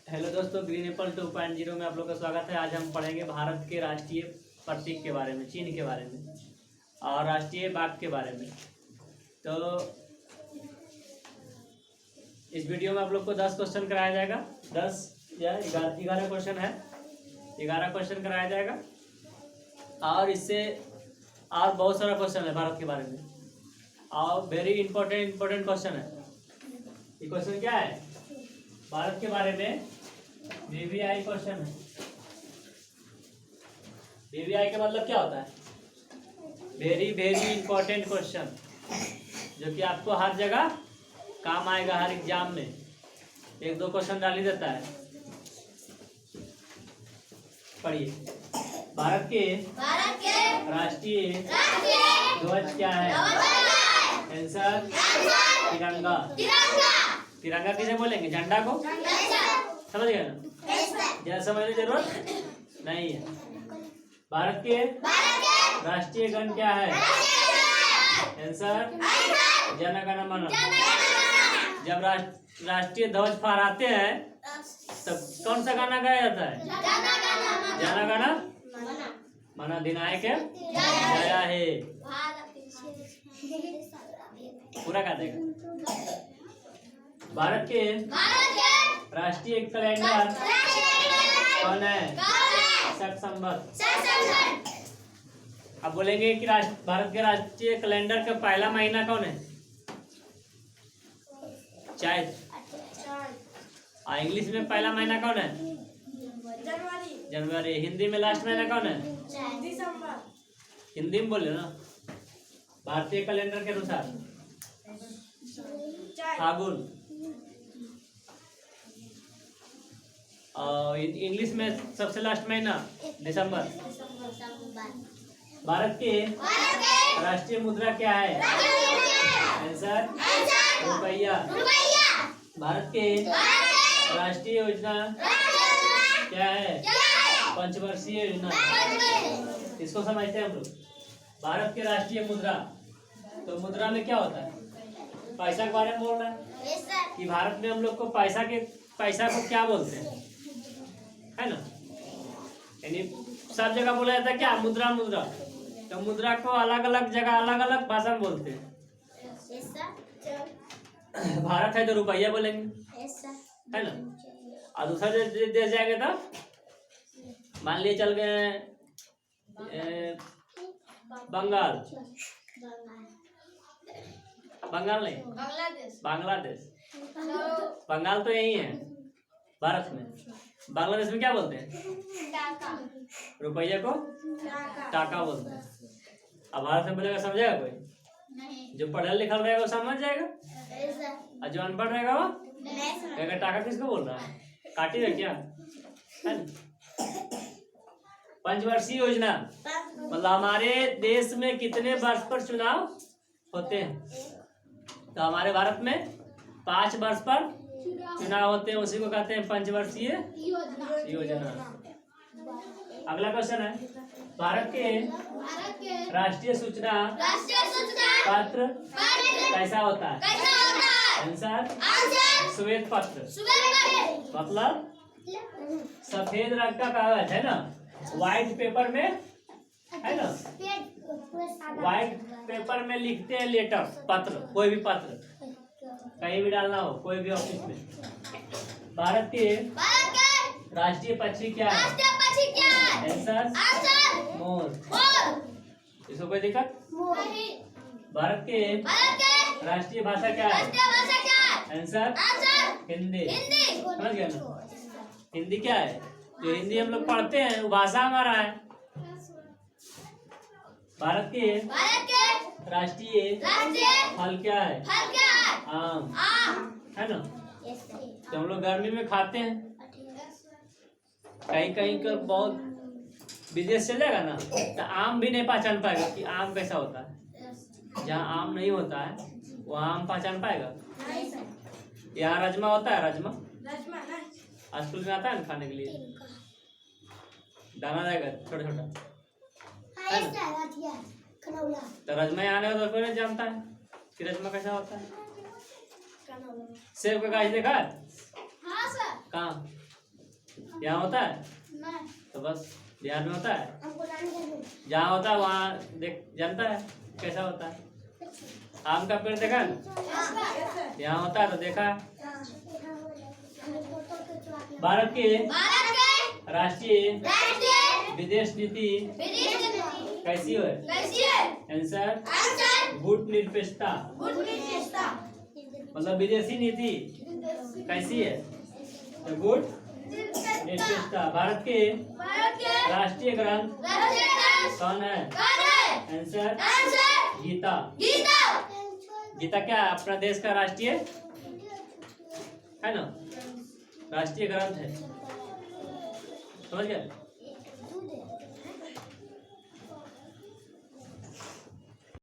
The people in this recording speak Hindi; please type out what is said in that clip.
हेलो दोस्तों, ग्रीन एप्पल 2.0 में आप लोग का स्वागत है। आज हम पढ़ेंगे भारत के राष्ट्रीय प्रतीक के बारे में, चिन्ह के बारे में और राष्ट्रीय बाग के बारे में। तो इस वीडियो में आप लोग को 10 क्वेश्चन कराया जाएगा। 10 या 11 क्वेश्चन है, 11 क्वेश्चन कराया जाएगा और इससे और बहुत सारा क्वेश्चन है भारत के बारे में और वेरी इंपॉर्टेंट क्वेश्चन है। ये क्वेश्चन क्या है? भारत के बारे में बीवीआई क्वेश्चन है। बीवीआई का मतलब क्या होता है? वेरी इंपॉर्टेंट क्वेश्चन, जो कि आपको हर जगह काम आएगा। हर एग्जाम में 1-2 क्वेश्चन डाल ही देता है। पढ़िए, भारत के राष्ट्रीय ध्वज क्या है? आंसर तिरंगा। तिरंगा किसे बोलेंगे? झंडा को। समझ गए ना? ज्यादा समझने की जरूरत नहीं है। भारत के राष्ट्रीय गान क्या है? आंसर जन गण मन। जब राष्ट्रीय ध्वज फहराते हैं तब कौन सा गाना गाया जाता है? जन गण मन अधिनायक जया हे। पूरा गा देगा। भारत के राष्ट्रीय कैलेंडर कौन है? शक संवत। अब बोलेंगे कि भारत के राष्ट्रीय कैलेंडर का पहला महीना कौन है? चैत। और इंग्लिश में पहला महीना कौन है? जनवरी। हिंदी में लास्ट महीना कौन है? दिसंबर। हिंदी में बोले ना। भारतीय कैलेंडर के अनुसार फागुन। और इंग्लिश में सबसे लास्ट महीना दिसंबर। भारत के राष्ट्रीय मुद्रा क्या है? आंसर रुपया। भारत के राष्ट्रीय योजना क्या है? पंचवर्षीय योजना। इसको समझते हैं हम लोग। भारत के राष्ट्रीय मुद्रा, तो मुद्रा में क्या होता है? पैसा के बारे में बोल रहा है कि भारत में हम लोग को पैसा को क्या बोलते हैं, है ना? यानी सब जगह बोला जाता है क्या? मुद्रा। तो मुद्रा को अलग अलग जगह अलग अलग भाषा में बोलते हैं। भारत है तो रुपया बोलेंगे, है ना? और दूसरा देश जाएंगे तो मान लिए चल गए बंगाल नहीं, बांग्लादेश। बंगाल तो यही है भारत में। बांग्लादेश में क्या बोलते हैं? रुपये को टाका बोलते हैं। अब भारत में बोलेगा, समझेगा कोई? नहीं। जो पढ़ा लिखा रहेगा वो समझ जाएगा, और जो अनपढ़ रहेगा वो कहेगा टाका किसको बोल रहा है? काटी है क्या? है ना? पंचवर्षीय योजना मतलब हमारे देश में कितने वर्ष पर चुनाव होते हैं? तो हमारे भारत में 5 वर्ष पर चुनाव होते हैं, उसी को कहते हैं पंचवर्षीय योजना। अगला क्वेश्चन है, भारत के राष्ट्रीय सूचना पत्र कैसा होता है? आंसर श्वेत पत्र। मतलब सफेद रंग का कागज, है ना? व्हाइट पेपर में, है ना? व्हाइट पेपर में लिखते हैं लेटर, पत्र, कोई भी पत्र कहीं भी डालना हो, कोई भी ऑफिस में। भारत के राष्ट्रीय पक्षी क्या है? Answer more. इसको कोई दिक्कत? भारत के राष्ट्रीय भाषा क्या है? आंसर हिंदी। समझ गया ना? हिंदी क्या है? जो हिंदी हम लोग पढ़ते हैं वो भाषा हमारा है। भारत के राष्ट्रीय फल क्या है? आम, है ना? तो हम लोग गर्मी में खाते हैं। कहीं का बहुत विदेश चलेगा ना तो आम भी नहीं पहचान पाएगा कि आम कैसा होता है। जहाँ आम नहीं होता है वहाँ आम पहचान पाएगा? यहाँ राजमा होता है। राजमा स्कूल में आता है ना खाने के लिए, दाना जाएगा छोटा छोटा। तो राजमा यहाँ आने तो कोई नहीं जानता है कि राजमा कैसा होता है। सेब का गाछ देखा है? हाँ सर। कहाँ? यहाँ होता है? तो बस बिहार में होता है। जहाँ होता है वहाँ देख जानता है कैसा होता है। आम का पेड़ देखा ना, यहाँ होता है तो देखा। भारत के राष्ट्रीय विदेश नीति कैसी है? आंसर गुट निरपेक्षता। मतलब विदेशी नीति कैसी है? तो गुट निरपेक्षता। भारत के राष्ट्रीय ग्रंथ कौन है? आंसर गीता। गीता क्या अपना देश का राष्ट्रीय है ना, राष्ट्रीय ग्रंथ है। समझ गए?